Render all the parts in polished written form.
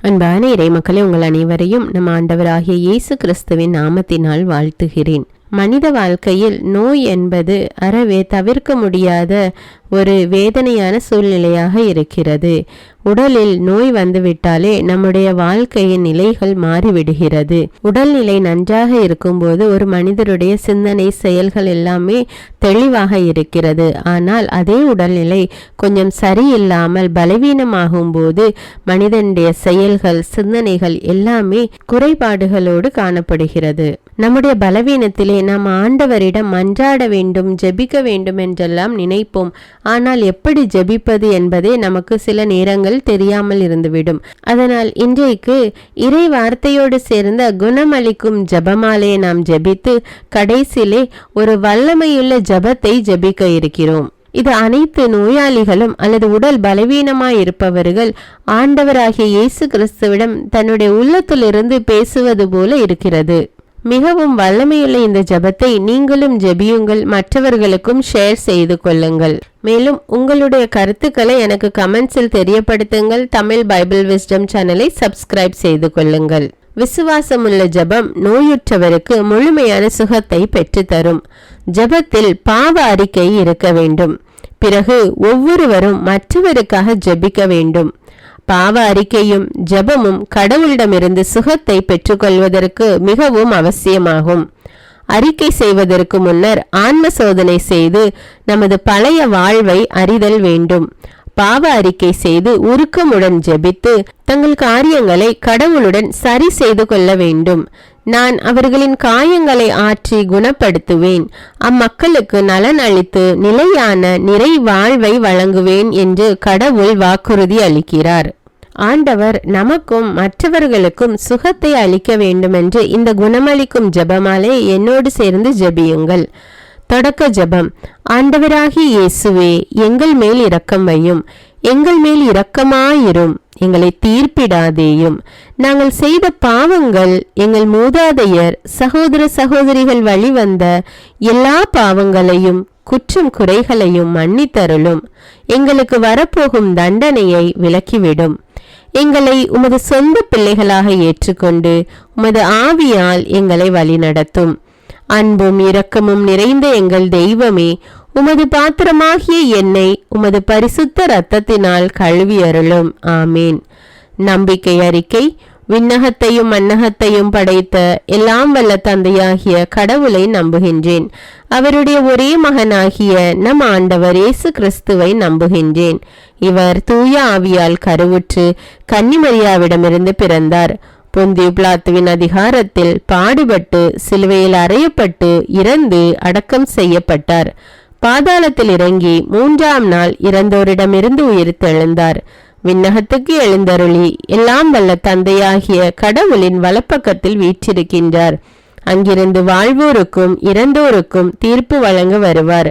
அன்பான இறைமக்களே, உங்கள் அனைவரையும் நம் ஆண்டவராகிய இயேசு கிறிஸ்துவின் நாமத்தினால் வாழ்த்துகிறேன். மனித வாழ்க்கையில் நோய் என்பது அறவே தவிர்க்க முடியாத ஒரு வேதனையான சூழ்நிலையாக இருக்கிறது. உடலில் நோய் வந்துவிட்டாலே நம்முடைய வாழ்க்கையின் நிலைகள் மாறிவிடுகிறது. உடல்நிலை நன்றாக இருக்கும்போது ஒரு மனிதருடைய சிந்தனை, செயல்கள் எல்லாமே தெளிவாக இருக்கிறது. ஆனால் அதே உடல்நிலை கொஞ்சம் சரியில்லாமல் பலவீனமாகும் போது மனிதனுடைய செயல்கள், சிந்தனைகள் எல்லாமே குறைபாடுகளோடு காணப்படுகிறது. நம்முடைய பலவீனத்திலே நாம் ஆண்டவரிடம் மன்றாட வேண்டும், ஜெபிக்க வேண்டும் என்றெல்லாம் நினைப்போம். ஆனால் எப்படி ஜெபிப்பது என்பதே நமக்கு சில நேரங்கள் தெரியாமல் இருந்துவிடும். அதனால் இன்றைக்கு இறை வார்த்தையோடு சேர்ந்த குணமளிக்கும் ஜெபமாலே நாம் ஜெபித்து கடைசியிலே ஒரு வல்லமையுள்ள ஜெபத்தை ஜெபிக்க இருக்கிறோம். இது அனைத்து நோயாளிகளும் அல்லது உடல் பலவீனமாய் இருப்பவர்கள் ஆண்டவராகிய இயேசு கிறிஸ்துவிடம் தன்னுடைய உள்ளத்திலிருந்து பேசுவது போல இருக்கிறது. மிகவும் வல்லமையுள்ள இந்த ஜெபத்தை நீங்களும் ஜெபியுங்கள், மற்றவர்களுக்கும் ஷேர் செய்து கொள்ளுங்கள். மேலும் உங்களுடைய கருத்துக்களை எனக்கு கமெண்ட்ஸில் தெரியப்படுத்துங்கள். தமிழ் பைபிள் விஸ்டம் சேனலை சப்ஸ்கிரைப் செய்து கொள்ளுங்கள். விசுவாசமுள்ள ஜெபம் நோயுற்றவருக்கு முழுமையான சுகத்தை பெற்றுத்தரும். ஜெபத்தில் பாவ அறிக்கை இருக்க வேண்டும். பிறகு ஒவ்வொருவரும் மற்றவருக்காக ஜெபிக்க வேண்டும். பாவ அறிக்கையும் ஜெபமும் கடவுளிடமிருந்து சுகத்தை பெற்றுக்கொள்வதற்கு மிகவும் அவசியமாகும். அறிக்கை செய்வதற்கு முன்னர் ஆன்ம சோதனை செய்து நமது பழைய வாழ்வை அறிதல் வேண்டும். பாவ அறிக்கை செய்து உருக்கமுடன் ஜெபித்து தங்கள் காரியங்களை கடவுளுடன் சரி செய்து கொள்ள வேண்டும். நான் அவர்களின் காயங்களை ஆற்றி குணப்படுத்துவேன், அம்மக்களுக்கு நலன் அளித்து நிலையான நிறை வாழ்வை வழங்குவேன் என்று கடவுள் வாக்குறுதி அளிக்கிறார். ஆண்டவர் நமக்கும் மற்றவர்களுக்கும் சுகத்தை அளிக்க வேண்டுமென்று இந்த குணமளிக்கும் ஜெபமாலே என்னோடு சேர்ந்து ஜெபியுங்கள். தொடக்க ஜெபம். ஆண்டவராகிய இயேசுவே, எங்கள் மேல் இரக்கம் வையும், எங்கள் மேல் இரக்கமாயிரும், எங்களை தீர்ப்பிடாதேயும். நாங்கள் செய்த பாவங்கள், எங்கள் மூதாதையர் சகோதர சகோதரிகள் வழிவந்த எல்லா பாவங்களையும் குற்றம் குறைகளையும் மன்னித்தருளும். எங்களுக்கு வரப்போகும் தண்டனையை விலக்கிவிடும். எங்களை உமது சொந்த பிள்ளைகளாக ஏற்றுக்கொண்டு உமது ஆவியால் எங்களை வழிநடத்தும். அன்பும் இரக்கமும் நிறைந்த எங்கள் தெய்வமே, உமது பாத்திரமாகிய என்னை உமது பரிசுத்த இரத்தத்தினால் கழுவி அருளும். ஆமேன். நம்பிக்கை அறிக்கை. விண்ணகத்தையும் மண்ணகத்தையும் படைத்த எல்லாம் வல்ல தந்தையாகிய கடவுளை நம்புகின்றேன். அவருடைய ஒரே மகனாகிய நம் ஆண்டவர் இயேசு கிறிஸ்துவை நம்புகின்றேன். இவர் தூய ஆவியால் கருவுற்று கன்னிமரியாவிடமிருந்து பிறந்தார். பொந்தியு பிலாத்துவின் அதிகாரத்தில் பாடுபட்டு சிலுவையில் அறையப்பட்டு இறந்து அடக்கம் செய்யப்பட்டார். பாதாளத்தில் இறங்கி 3ஆம் நாள் இறந்தோரிடமிருந்து உயிர்த்தெழுந்தார். விண்ணகத்துக்கு எழுந்தருளி எல்லாம் வல்ல தந்தையாகிய கடவுளின் வலப்பக்கத்தில் வீற்றிருக்கின்றார். அங்கிருந்து வாழ்வோருக்கும் இறந்தோருக்கும் தீர்ப்பு வழங்க வருவார்.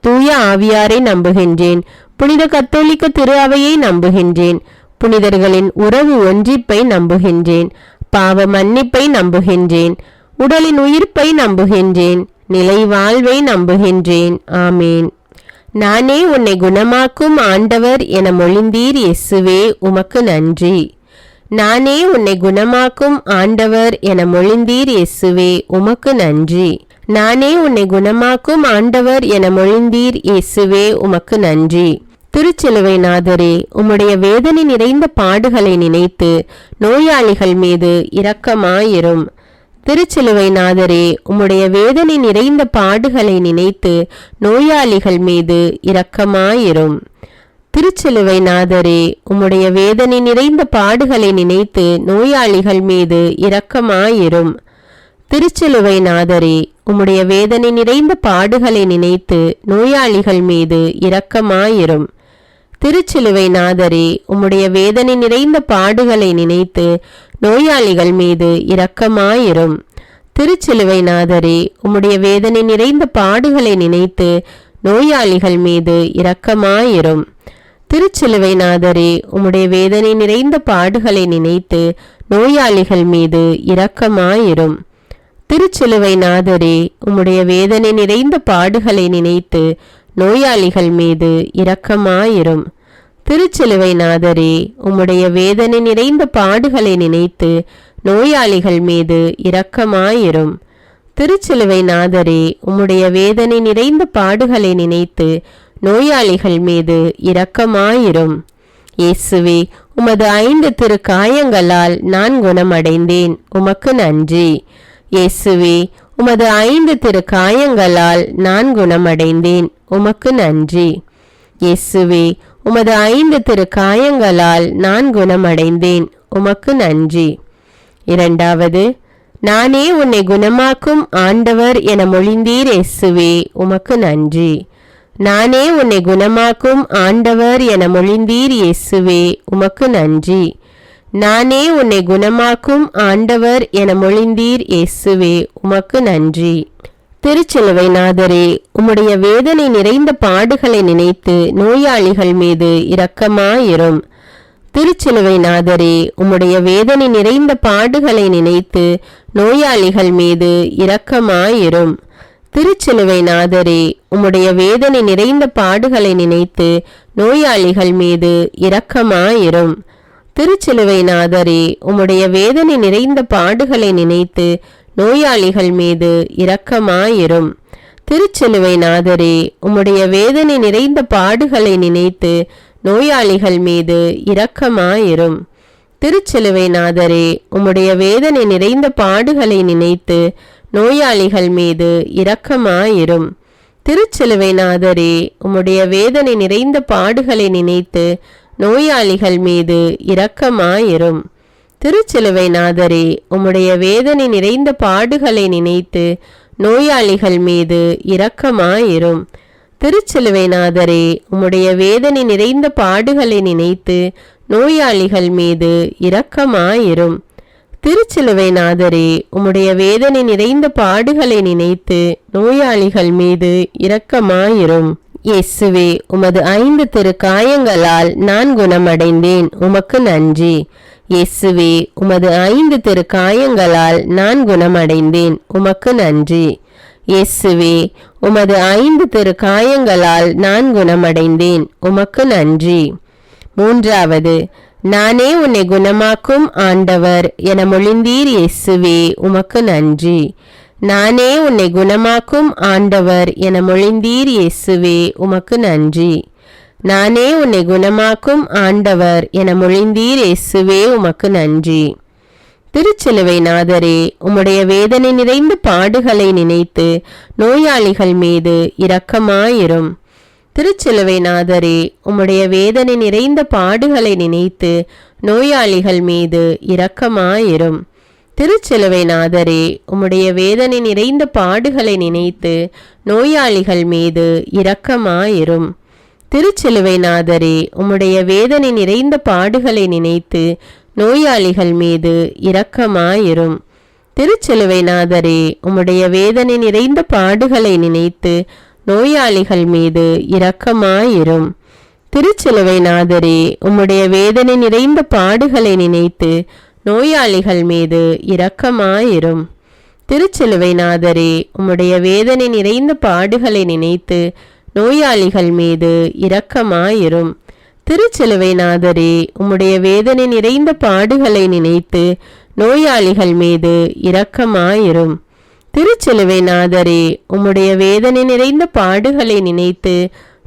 தூய ஆவியாரை நம்புகின்றேன். புனித கத்தோலிக்க திரு அவையை நம்புகின்றேன். புனிதர்களின் உறவு ஒன்றிப்பை நம்புகின்றேன். பாவ மன்னிப்பை நம்புகின்றேன். உடலின் உயிர்ப்பை நம்புகின்றேன். நிலை வாழ்வை நம்புகின்றேன். ஆமேன். நானே உன்னை குணமாக்கும் ஆண்டவர் என மொழிந்தீர் இயேசுவே, உமக்கு நன்றி. நானே உன்னை குணமாக்கும் ஆண்டவர் என மொழிந்தீர் இயேசுவே, உமக்கு நன்றி. நானே உன்னை குணமாக்கும் ஆண்டவர் என மொழிந்தீர் இயேசுவே, உமக்கு நன்றி. திருச்சிலுவை நாதரே, உம்முடைய வேதனை நிறைந்த பாடுகளை நினைத்து நோயாளிகள் மீது இரக்கமாயிரும். திருச்சிலுவை நாதரே, உம்முடைய வேதனை நிறைந்த பாடுகளை நினைத்து நோயாளிகள் மீது இரக்கமாயிரும். திருச்சிலுவை நாதரே, உம்முடைய வேதனை நிறைந்த பாடுகளை நினைத்து நோயாளிகள் மீது இரக்கமாயிரும். திருச்சிலுவை நாதரே, உம்முடைய வேதனை நிறைந்த பாடுகளை நினைத்து நோயாளிகள் மீது இரக்கமாயிரும். திருச்சிலுவை நாதரே, உம்முடைய வேதனை நிறைந்த பாடுகளை நினைத்து நோயாளிகள் மீது இரக்கமாயிரும். திருச்சிலுவை நாதரே, உம்முடைய வேதனை நிறைந்த பாடுகளை நினைத்து நோயாளிகள் மீது இரக்கமாயிரும். திருச்சிலுவை நாதரே, உம்முடைய வேதனை நிறைந்த பாடுகளை நினைத்து நோயாளிகள் மீது இரக்கமாயிரும். திருச்சிலுவை நாதரே, உம்முடைய வேதனை நிறைந்த பாடுகளை நினைத்து நோயாளிகள் மீது இரக்கமாயிரும். திருச்சிலுவை நாதரே, உம்முடைய வேதனை நிறைந்த பாடுகளை நினைத்து நோயாளிகள் மீது இரக்கமாயிரும். திருச்சிலுவை நாதரே, உம்முடைய வேதனை நிறைந்த பாடுகளை நினைத்து நோயாளிகள் மீது இரக்கமாயிரும். இயேசுவே, உமது 5 திருக்காயங்களால் நான் குணமடைந்தேன், உமக்கு நன்றி. இயேசுவே, உமது 5 திருக்காயங்களால் நான் குணமடைந்தேன், உமக்கு நன்றி. இயேசுவே, உமது 5 திருக்காயங்களால் நான் குணமடைந்தேன், உமக்கு நன்றி. இரண்டாவது, நானே உன்னை குணமாக்கும் ஆண்டவர் என மொழிந்தீர் இயேசுவே, உமக்கு நன்றி. நானே உன்னை குணமாக்கும் ஆண்டவர் என மொழிந்தீர் இயேசுவே, உமக்கு நன்றி. நானே உன்னை குணமாக்கும் ஆண்டவர் என மொழிந்தீர் இயேசுவே, உமக்கு நன்றி. திருச்சிலுவை நாதரே, உம்முடைய வேதனை நிறைந்த பாடுகளை நினைத்து நோயாளிகள் மீது இரக்கமாயிரும். திருச்சிலுவை நாதரே, உம்முடைய வேதனை நிறைந்த பாடுகளை நினைத்து நோயாளிகள் மீது இரக்கமாயிரும். திருச்சிலுவை நாதரே, உம்முடைய வேதனை நிறைந்த பாடுகளை நினைத்து நோயாளிகள் மீது இரக்கமாயிரும். திருச்சிலுவை நாதரே, உம்முடைய வேதனை நிறைந்த பாடுகளை நினைத்து நோயாளிகள் மீது இரக்கமாயிரும். திருச்சிலுவை நாதரே, உம்முடைய வேதனை நிறைந்த பாடுகளை நினைத்து நோயாளிகள் மீது இரக்கமாயிரும். திருச்சிலுவை நாதரே, உம்முடைய வேதனை நிறைந்த பாடுகளை நினைத்து நோயாளிகள் மீது இரக்கமாயிரும். திருச்சிலுவை நாதரே, உம்முடைய வேதனை நிறைந்த பாடுகளை நினைத்து நோயாளிகள் மீது இரக்கமாயிரும். திருச்சிலுவை நாதரே, உம்முடைய வேதனை நிறைந்த பாடுகளை நினைத்து நோயாளிகள் மீது இரக்கமாயிரும். திருச்சிலுவை நாதரே, உம்முடைய வேதனை நிறைந்த பாடுகளை நினைத்து நோயாளிகள் மீது இரக்கமாயிரும். திருச்சிலுவை நாதரே, உம்முடைய வேதனை நிறைந்த பாடுகளை நினைத்து நோயாளிகள் மீது இரக்கமாயிரும். இயேசுவே, உமது 5 திருக்காயங்களால் நான் குணமடைந்தேன், உமக்கு நன்றி. இயேசுவே, உமது 5 திருக்காயங்களால் நான் குணமடைந்தேன், உமக்கு நன்றி. இயேசுவே, உமது 5 திருக்காயங்களால் நான் குணமடைந்தேன், உமக்கு நன்றி. மூன்றாவது, நானே உன்னை குணமாக்கும் ஆண்டவர் என மொழிந்தீர் இயேசுவே, உமக்கு நன்றி. நானே உன்னை குணமாக்கும் ஆண்டவர் என மொழிந்தீர் இயேசுவே, உமக்கு நன்றி. நானே உன்னை குணமாக்கும் ஆண்டவர் என மொழிந்தீர் இயேசுவே, உமக்கு நன்றி. திருச்சிலுவை நாதரே, உம்முடைய வேதனை நிறைந்த பாடுகளை நினைத்து நோயாளிகள் மீது இரக்கமாயிரும். திருச்சிலுவை நாதரே, உம்முடைய வேதனை நிறைந்த பாடுகளை நினைத்து நோயாளிகள் மீது இரக்கமாயிரும். திருச்சிலுவை நாதரே, உம்முடைய வேதனை நிறைந்த பாடுகளை நினைத்து நோயாளிகள் மீது இரக்கமாயிரும். திருச்சிலுவை நாதரே, உம்முடைய வேதனை நிறைந்த பாடுகளை நினைத்து நோயாளிகள் மீது இரக்கமாயிரும். திருச்சிலுவை நாதரே, உம்முடைய வேதனை நிறைந்த பாடுகளை நினைத்து நோயாளிகள் மீது இரக்கமாயிரும். திருச்சிலுவை நாதரே, உம்முடைய வேதனை நிறைந்த பாடுகளை நினைத்து நோயாளிகள் மீது இரக்கமாயிரும். திருச்சிலுவை நாதரே, உம்முடைய வேதனை நிறைந்த பாடுகளை நினைத்து நோயாளிகள் மீது இரக்கமாயிரும். திருச்சிலுவை நாதரே, உம்முடைய வேதனை நிறைந்த பாடுகளை நினைத்து நோயாளிகள் மீது இரக்கமாயிரும். திருச்சிலுவை நாதரே, உம்முடைய வேதனை நிறைந்த பாடுகளை நினைத்து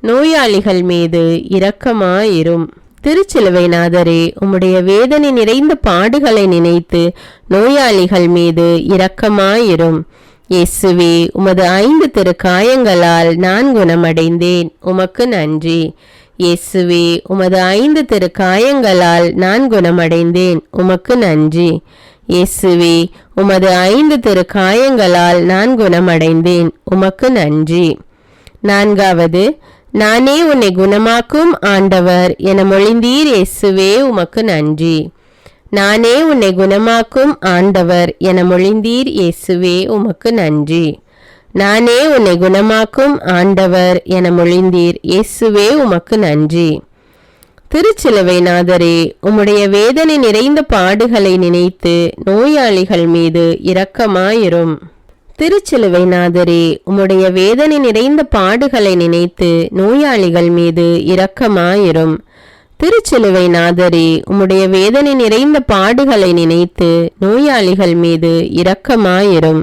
நோயாளிகள் மீது இரக்கமாயிரும். திருச்சிலுவை நாதரே, உம்முடைய வேதனை நிறைந்த பாடுகளை நினைத்து நோயாளிகள் மீது இரக்கமாயிரும். இயேசுவே, உமது 5 திருக்காயங்களால் நான் குணமடைந்தேன், உமக்கு நன்றி. இயேசுவே, உமது 5 திருக்காயங்களால் நான் குணமடைந்தேன், உமக்கு நன்றி. இயேசுவே, உமது 5 திருக்காயங்களால் நான் குணமடைந்தேன், உமக்கு நன்றி. நான்காவது, நானே உன்னை குணமாக்கும் ஆண்டவர் என மொழிந்தீர் இயேசுவே, உமக்கு நன்றி. நானே உன்னை குணமாக்கும் ஆண்டவர் என மொழிந்தீர் இயேசுவே, உமக்கு நன்றி. நானே உன்னை குணமாக்கும் ஆண்டவர் என மொழிந்தீர் இயேசுவே, உமக்கு நன்றி. திருச்சிலுவை நாதரே, உம்முடைய வேதனை நிறைந்த பாடுகளை நினைத்து நோயாளிகள் மீது இரக்கமாயிரும். திருச்சிலுவை நாதரே, உம்முடைய வேதனை நிறைந்த பாடுகளை நினைத்து நோயாளிகள் மீது இரக்கமாயிரும். திருச்சிலுவை நாதரே, உம்முடைய வேதனை நிறைந்த பாடுகளை நினைத்து நோயாளிகள் மீது இரக்கமாயிரும்.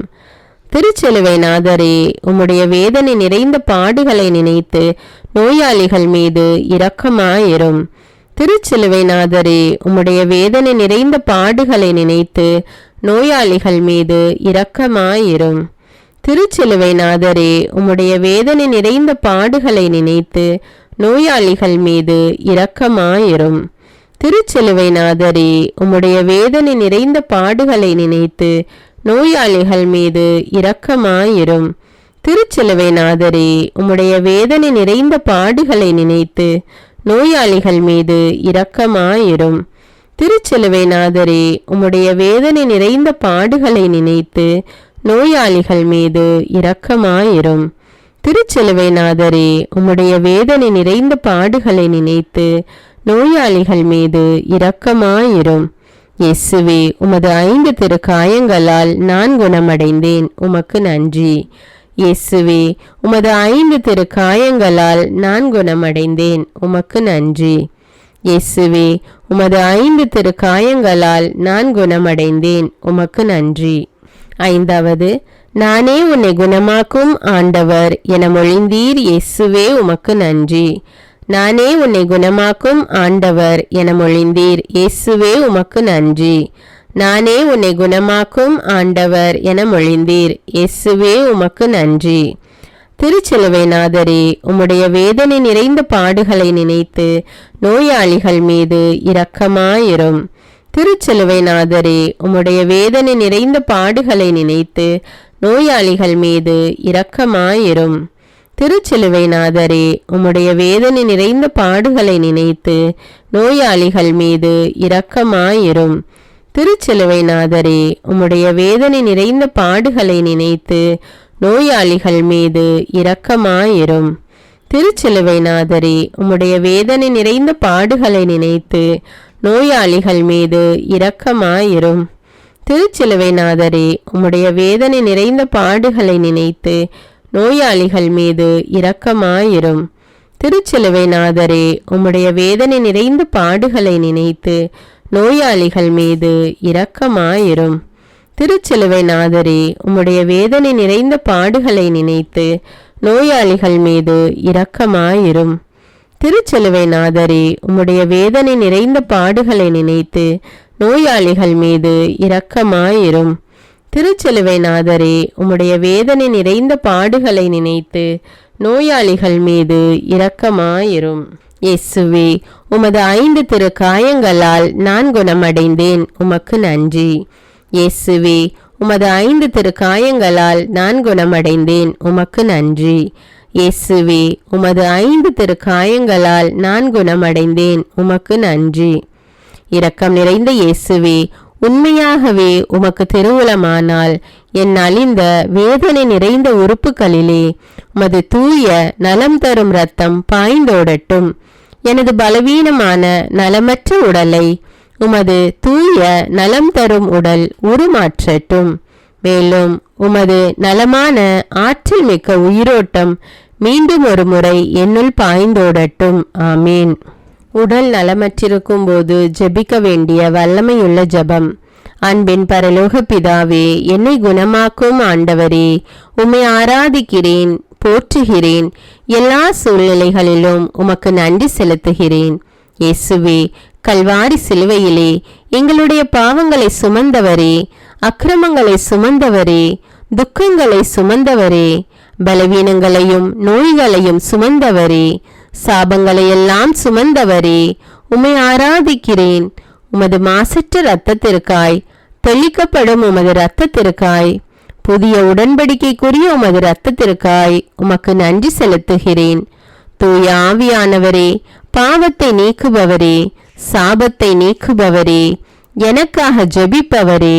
திருச்சிலுவை நாதரே, உம்முடைய வேதனை நிறைந்த பாடுகளை நினைத்து நோயாளிகள் மீது இரக்கமாயிரும். திருச்சிலுவை நாதரே, உம்முடைய வேதனை நிறைந்த பாடுகளை நினைத்து நோயாளிகள் மீது இரக்கமாயிரும். திருச்சிலுவை நாதரே, உம்முடைய வேதனை நிறைந்த பாடுகளை நினைத்து நோயாளிகள் மீது இரக்கமாயிரும். திருச்சிலுவை நாதரே, உம்முடைய வேதனை நிறைந்த பாடுகளை நினைத்து நோயாளிகள் மீது இரக்கமாயிரும். திருச்சிலுவை நாதரே, உம்முடைய வேதனை நிறைந்த பாடுகளை நினைத்து நோயாளிகள் மீது இரக்கமாயிரும். திருச்சிலுவை நாதரே, உம்முடைய வேதனை நிறைந்த பாடுகளை நினைத்து நோயாளிகள் மீது இரக்கமாயிரும். திருச்சிலுவை நாதரே, உம்முடைய வேதனை நிறைந்த பாடுகளை நினைத்து நோயாளிகள் மீது இரக்கமாயிரும். இயேசுவே, உமது 5 திருக்காயங்களால் நான் குணமடைந்தேன், உமக்கு நன்றி. இயேசுவே, உமது 5 திருக்காயங்களால் நான் குணமடைந்தேன், உமக்கு நன்றி. இயேசுவே, உமது 5 திருக்காயங்களால் நான் குணமடைந்தேன், உமக்கு நன்றி. 5வது, நானே உன்னை குணமாக்கும் ஆண்டவர் என மொழிந்தீர், இயேசுவே உமக்கு நன்றி. நானே உன்னை குணமாக்கும் ஆண்டவர் என மொழிந்தீர், இயேசுவே உமக்கு நன்றி. நானே உன்னை குணமாக்கும் ஆண்டவர் என மொழிந்தீர், இயேசுவே உமக்கு நன்றி. திருச்சிலுவை நாதரே, உம்முடைய வேதனை நிறைந்த பாடுகளை நினைத்து நோயாளிகள் மீது இரக்கமாயிரும். திருச்சிலுவை நாதரே, உம்முடைய வேதனை நிறைந்த பாடுகளை நினைத்து நோயாளிகள் மீது இரக்கமாயிரும். திருச்சிலுவை நாதரே, உம்முடைய வேதனை நிறைந்த பாடுகளை நினைத்து நோயாளிகள் மீது இரக்கமாயிரும். திருச்சிலுவை நாதரே, உம்முடைய வேதனை நிறைந்த பாடுகளை நினைத்து நோயாளிகள் மீது இரக்கமாயிரும். திருச்சிலுவை நாதரே, உம்முடைய வேதனை நிறைந்த பாடுகளை நினைத்து நோயாளிகள் மீது இரக்கமாயிரும். திருச்சிலுவை நாதரே, உம்முடைய வேதனை நிறைந்த பாடுகளை நினைத்து நோயாளிகள் மீது இரக்கமாயிரும். திருச்சிலுவை நாதரே, உம்முடைய வேதனை நிறைந்த பாடுகளை நினைத்து நோயாளிகள் மீது இரக்கமாயிரும். திருச்சிலுவை நாதரே, உம்முடைய வேதனை நிறைந்த பாடுகளை நினைத்து நோயாளிகள் மீது இரக்கமாயிரும். திருச்சிலுவை நாதரே, உம்முடைய வேதனை நிறைந்த பாடுகளை நினைத்து நோயாளிகள் மீது இரக்கமாயிரும். திருச்சிலுவை நாதரே, உம்முடைய வேதனை நிறைந்த பாடுகளை நினைத்து நோயாளிகள் மீது இரக்கமாயிரும். இயேசுவே, உமது 5 திருக்காயங்களால் நான் குணமடைந்தேன், உமக்கு நன்றி. இயேசுவே, உமது 5 திருக்காயங்களால் நான் குணமடைந்தேன், உமக்கு நன்றி. இயேசுவே, உமது 5 திருக்காயங்களால் நான் குணமடைந்தேன், உமக்கு நன்றி. இரக்கம் நிறைந்த இயேசுவே, உண்மையாகவே உமக்கு திருவுளமானால் என் அழிந்த வேதனை நிறைந்த உறுப்புகளிலே உமது தூய நலம் தரும் இரத்தம் பாய்ந்தோடட்டும். எனது பலவீனமான நலமற்ற உடலை உமது தூய நலம் தரும் உடல் உருமாற்றட்டும். மேலும் உமது நலமான ஆற்றல் மிக்க உயிரோட்டம் மீண்டும் ஒரு முறை என்னுள் பாய்ந்தோடட்டும். ஆமீன். உடல் நலமற்றிருக்கும் போது ஜெபிக்க வேண்டிய வல்லமையுள்ள ஜெபம். அன்பின் பரலோக பிதாவே, என்னை குணமாக்கும் ஆண்டவரே, உம்மை ஆராதிக்கிறேன், போற்றுகிறேன். எல்லா சூழ்நிலைகளிலும் உமக்கு நன்றி செலுத்துகிறேன். இயேசுவே, கல்வாரி சிலுவையிலே எங்களுடைய பாவங்களை சுமந்தவரே, அக்கிரமங்களை சுமந்தவரே, துக்கங்களை சுமந்தவரே, பலவீனங்களையும் நோய்களையும் சுமந்தவரே, சாபங்களையெல்லாம் சுமந்தவரே, உம்மை ஆராதிக்கிறேன். உமது மாசற்ற இரத்தத்திற்காய், தெளிக்கப்படும் உமது இரத்தத்திற்காய், புதிய உடன்படிக்கைக்குரிய உமது இரத்தத்திற்காய் உமக்கு நன்றி செலுத்துகிறேன். தூய ஆவியானவரே, பாவத்தை நீக்குபவரே, சாபத்தை நீக்குபவரே, எனக்காக ஜெபிப்பவரே,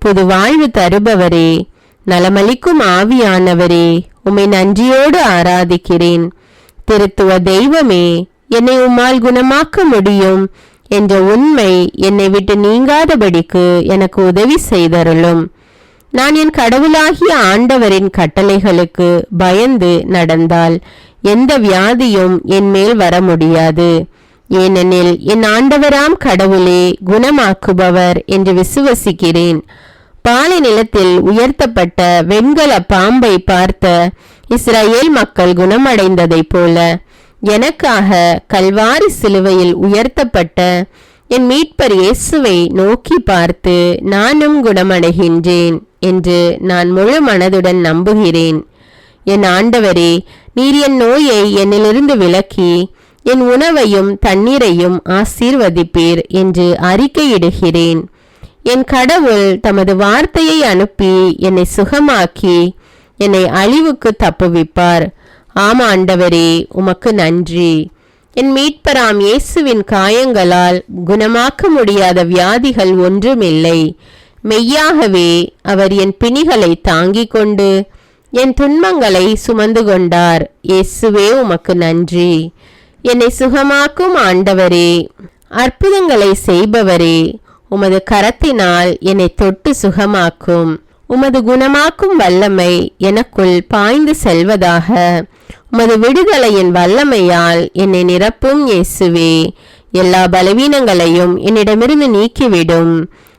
புது வாழ்வு தருபவரே, நலமளிக்கும் ஆவியானவரே, உம்மை நன்றியோடு ஆராதிக்கிறேன். திருத்துவ தெய்வமே, என்னை உம்மால் குணமாக்க முடியும் என்ற உண்மை என்னை விட்டு நீங்காதபடிக்கு எனக்கு உதவி செய்தருளும். நான் என் கடவுளாகிய ஆண்டவரின் கட்டளைகளுக்கு பயந்து நடந்தால் எந்த வியாதியும் என் மேல் வர முடியாது. ஏனெனில் என் ஆண்டவராம் கடவுளே குணமாக்குபவர் என்று விசுவசிக்கிறேன். பாலை நிலத்தில் உயர்த்தப்பட்ட வெண்கல பாம்பை பார்த்த இஸ்ரவேல் மக்கள் குணமடைந்ததைப் போல எனக்காக கல்வாரி சிலுவையில் உயர்த்தப்பட்ட என் மீட்பர் இயேசுவை நோக்கி பார்த்து நானும் குணமடைகின்றேன் என்று நான் முழு மனதுடன் நம்புகிறேன். என் ஆண்டவரே, நீர் என் நோயை என்னிலிருந்து விலக்கி என் உணவையும் தண்ணீரையும் ஆசீர்வதிப்பீர் என்று அறிக்கையிடுகிறேன். என் கடவுள் தமது வார்த்தையை அனுப்பி என்னை சுகமாக்கி என்னை அழிவுக்கு தப்புவிப்பார். ஆம் ஆண்டவரே, உமக்கு நன்றி. என் மீட்பராம் இயேசுவின் காயங்களால் குணமாக்க முடியாத வியாதிகள் ஒன்றுமில்லை. மெய்யாகவே அவர் என் பிணிகளை தாங்கிக் கொண்டு என் துன்பங்களை சுமந்து கொண்டார். இயேசுவே, உமக்கு நன்றி. என்னை சுகமாக்கும் ஆண்டவரே, அற்புதங்களை செய்பவரே, உமது கரத்தினால் என்னை தொட்டு சுகமாக்கும். உமது குணமாக்கும் வல்லமை எனக்குள் பாய்ந்து செல்வதாக. உமது விடுதலையின் வல்லமையால் என்னை நிரப்பும் இயேசுவே. எல்லா பலவீனங்களையும் என்னிடமிருந்து நீக்கிவிடும்.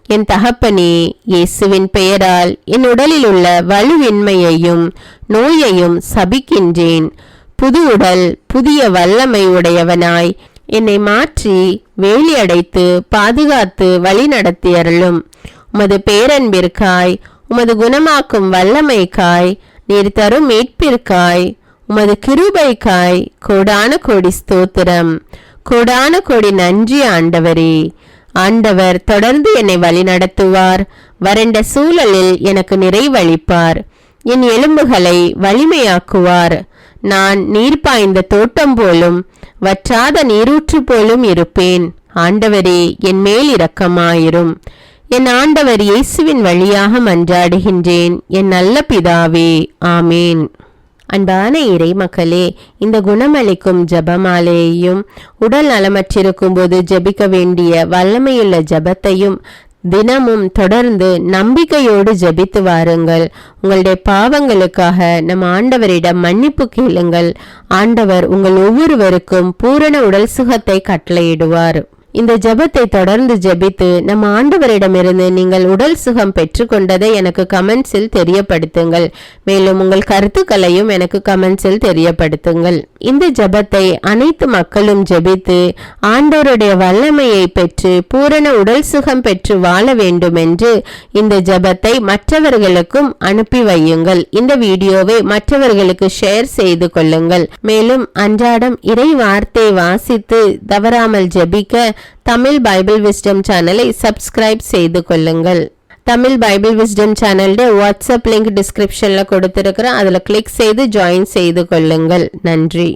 என் தகப்பனே, இயேசுவின் பெயரால் என் உடலில் உள்ள வலுவின்மையையும் நோயையும் சபிக்கின்றேன். புது உடல் புதிய வல்லமை உடையவனாய் என்னை மாற்றி வேலி அடைத்து பாதுகாத்து வழி நடத்தியருளும். உமது பேரன்பிற்காய், உமது குணமாக்கும் வல்லமைக்காய், நீர் தரும் மீட்பிற்காய், உமது கிருபைக்காய் கோடான கோடி ஸ்தோத்திரம். கோடான கோடி நன்றி ஆண்டவரே. ஆண்டவர் தொடர்ந்து என்னை வழி நடத்துவார். வறண்ட சூழலில் எனக்கு நிறைவளிப்பார். என் எலும்புகளை வலிமையாக்குவார். நான் நீர் பாய்ந்த தோட்டம் போலும் வற்றாத நீரூற்று போலும் இருப்பேன். ஆண்டவரே, என் மேல் இரக்கமாயிரும். என் ஆண்டவர் இயேசுவின் வழியாக மன்றாடுகின்றேன், என் நல்ல பிதாவே. ஆமேன். அன்பான இறை மக்களே, இந்த குணமளிக்கும் ஜபமாலையையும் உடல் நலமற்றிருக்கும் போது ஜபிக்க வேண்டிய வல்லமையுள்ள ஜபத்தையும் தினமும் தொடர்ந்து நம்பிக்கையோடு ஜபித்து வாருங்கள். உங்களுடைய பாவங்களுக்காக நம் ஆண்டவரிடம் மன்னிப்பு கேளுங்கள். ஆண்டவர் உங்கள் ஒவ்வொருவருக்கும் பூரண உடல் சுகத்தை கட்டளையிடுவார். இந்த ஜபத்தை தொடர்ந்து ஜபித்து நம் ஆண்டவரிடமிருந்து நீங்கள் உடல் சுகம் பெற்றுக்கொண்டதை எனக்கு கமெண்ட்ஸில் தெரியப்படுத்துங்கள். மேலும் உங்கள் கருத்துக்களையும் எனக்கு கமெண்ட்ஸில் தெரியப்படுத்துங்கள். இந்த ஜபத்தை அனைத்து மக்களும் ஜபித்து ஆண்டவருடைய வல்லமையை பெற்று பூரண உடல் சுகம் பெற்று வாழ வேண்டும் என்று இந்த ஜபத்தை மற்றவர்களுக்கும் அனுப்பி வையுங்கள். இந்த வீடியோவை மற்றவர்களுக்கு ஷேர் செய்து கொள்ளுங்கள். மேலும் அன்றாடம் இறை வார்த்தை வாசித்து தவறாமல் ஜபிக்க தமிழ் பைபிள் விஸ்டம் சேனலை சப்ஸ்கிரைப் செய்து கொள்ளுங்கள். தமிழ் பைபிள் விஸ்டம் சேனலுடைய வாட்ஸ்அப் லிங்க் டிஸ்கிரிப்ஷன்ல கொடுத்திருக்கிறேன். அதில் கிளிக் செய்து ஜாயின் செய்து கொள்ளுங்கள். நன்றி.